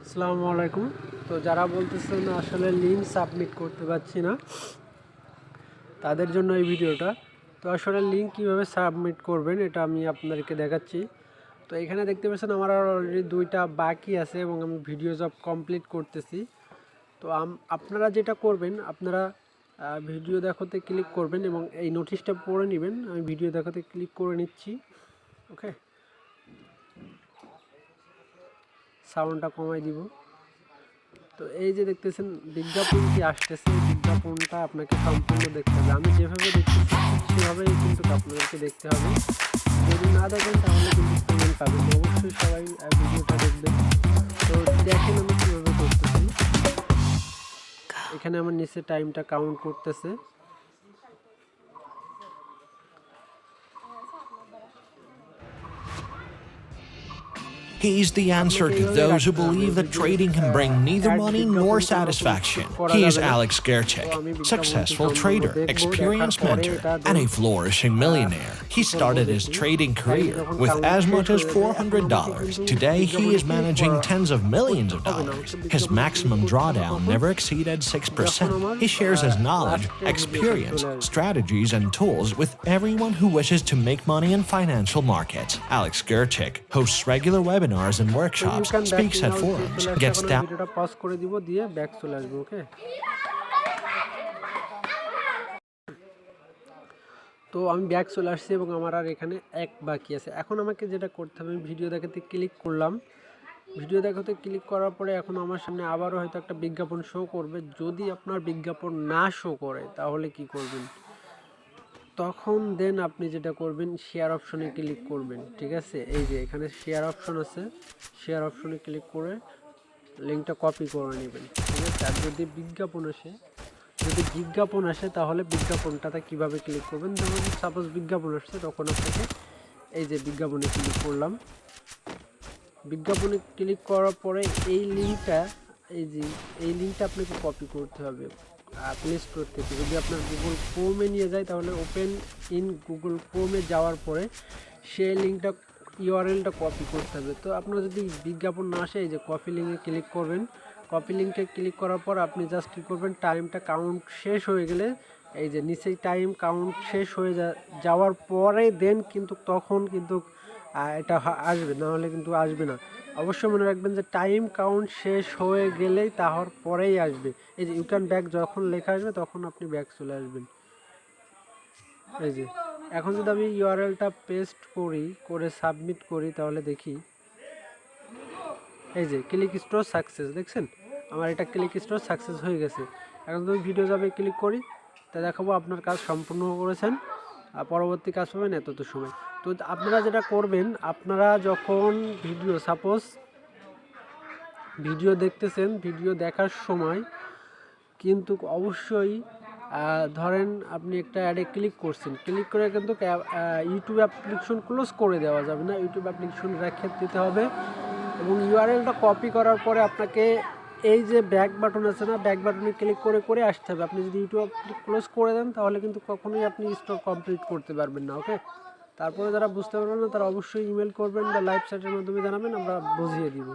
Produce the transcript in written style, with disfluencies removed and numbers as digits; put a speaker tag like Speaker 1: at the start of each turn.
Speaker 1: আসসালামু আলাইকুম। তো যারা বলতেছেন আসলে লিঙ্ক সাবমিট করতে পারছি না, তাদের জন্য এই ভিডিওটা। তো আসলে লিঙ্ক কীভাবে সাবমিট করবেন এটা আমি আপনাদেরকে দেখাচ্ছি। তো এখানে দেখতে পাচ্ছেন আমার অলরেডি 2টা বাকি আছে এবং আমি ভিডিও সব কমপ্লিট করতেছি। তো আপনারা যেটা করবেন, আপনারা ভিডিও দেখাতে ক্লিক করবেন এবং এই নোটিশটা পড়ে নেবেন। আমি ভিডিও দেখাতে ক্লিক করে নিচ্ছি। ওকে, সাউন্ডটা কমাই দিব। তো এই যে দেখতেছেন বিজ্ঞাপনটি আসতেছে, এই বিজ্ঞাপনটা আপনাকে সম্পূর্ণ দেখতে হবে। আমি যেভাবে দেখতেছি সেভাবেই কিন্তু আপনাদেরকে দেখতে হবে। যদি না দেখেন তাহলে কিন্তু পেমেন্ট পাবেন। অবশ্যই সবাই ভিডিওটা দেখবেন। তো দেখেন আমি কীভাবে করতেছি। এখানে আমার নিচে টাইমটা কাউন্ট করতেছে।
Speaker 2: He's the answer to those who believe that trading can bring neither money nor satisfaction. He is Alex Gerchik, successful trader, experienced mentor, and a flourishing millionaire. He started his trading career with as much as $400. Today, he is managing tens of millions of dollars. His maximum drawdown never exceeded 6%. He shares his knowledge, experience, strategies, and tools with everyone who wishes to make money in financial markets. Alex Gerchik hosts regular webinars and workshops, speaks at forums, gets down.
Speaker 1: ভিডিওটা pause করে দিব, দিয়ে back চলে আসবে। ওকে, তো আমি back চলে আসছি এবং আমার আর এখানে এক বাকি আছে। এখন আমাকে যেটা করতে হবে, আমি ভিডিও দেখাতে ক্লিক করলাম। ভিডিও দেখাতে ক্লিক করার পরে এখন আমার সামনে আবারও হয়তো একটা বিজ্ঞাপন শো করবে। যদি আপনার বিজ্ঞাপন না শো করে তাহলে কি করবেন? তখন দেন আপনি যেটা করবেন, শেয়ার অপশনে ক্লিক করবেন। ঠিক আছে, এই যে এখানে শেয়ার অপশন আছে, শেয়ার অপশনে ক্লিক করে লিঙ্কটা কপি করে নেবেন। ঠিক আছে, আর যদি বিজ্ঞাপন আসে তাহলে বিজ্ঞাপনটাতে কীভাবে ক্লিক করবেন, যখন সাপোজ বিজ্ঞাপন আসছে তখন আপনাকে এই যে বিজ্ঞাপনে ক্লিক করলাম। বিজ্ঞাপনে ক্লিক করার পরে এই লিঙ্কটা আপনাকে কপি করতে হবে প্লে স্টোর থেকে। যদি আপনার গুগল ক্রোমে নিয়ে যায় তাহলে ওপেন ইন গুগল ক্রোমে যাওয়ার পরে সেই লিঙ্কটা ইউআরএলটা কপি করতে হবে। তো আপনার যদি বিজ্ঞাপন না আসে, এই যে কপি লিঙ্কে ক্লিক করবেন। কপি লিঙ্কে ক্লিক করার পর আপনি জাস্ট কী করবেন, টাইমটা কাউন্ট শেষ হয়ে গেলে এই যে নিচেই টাইম কাউন্ট শেষ হয়ে যাওয়ার পরে দেন কিন্তু তখন কিন্তু এটা আসবে, না হলে কিন্তু আসবে না। অবশ্যই মনে রাখবেন যে টাইম কাউন্ট শেষ হয়ে গেলেই তাহার পরেই আসবে। এই যে ইউ ক্যান ব্যাক যখন লেখা আসবে তখন আপনি ব্যাক চলে আসবেন। এই যে এখন যদি আমি ইউআরএলটা পেস্ট করে সাবমিট করি তাহলে দেখি, এই যে ক্লিক স্টোর সাকসেস, দেখছেন আমার এটা ক্লিক স্টোর সাকসেস হয়ে গেছে। এখন যদি ভিডিও যাবে ক্লিক করি, তা দেখাবো আপনার কাজ সম্পূর্ণ করেছেন, আর পরবর্তী কাজ পাবেন এতটা সময়। তো আপনারা যেটা করবেন, আপনারা যখন সাপোজ ভিডিও দেখতেছেন, ভিডিও দেখার সময় কিন্তু অবশ্যই ধরেন আপনি একটা অ্যাডে ক্লিক করছেন, ক্লিক করে কিন্তু ইউটিউব অ্যাপ্লিকেশন ক্লোজ করে দেওয়া যাবে না, ইউটিউব অ্যাপ্লিকেশন রেখে দিতে হবে। এবং ইউআরএলটা কপি করার পরে আপনাকে এই যে ব্যাক বাটন আছে না, ব্যাক বাটনে ক্লিক করে আসতে হবে। আপনি যদি ইউটিউব ক্লোজ করে দেন তাহলে কিন্তু কখনোই আপনি স্টক কমপ্লিট করতে পারবেন না। ওকে, তারপরে যারা বুঝতে পারবেন না তারা অবশ্যই ইমেল করবেন বা লাইভ চ্যাটের মাধ্যমে জানাবেন, আমরা বুঝিয়ে দিব।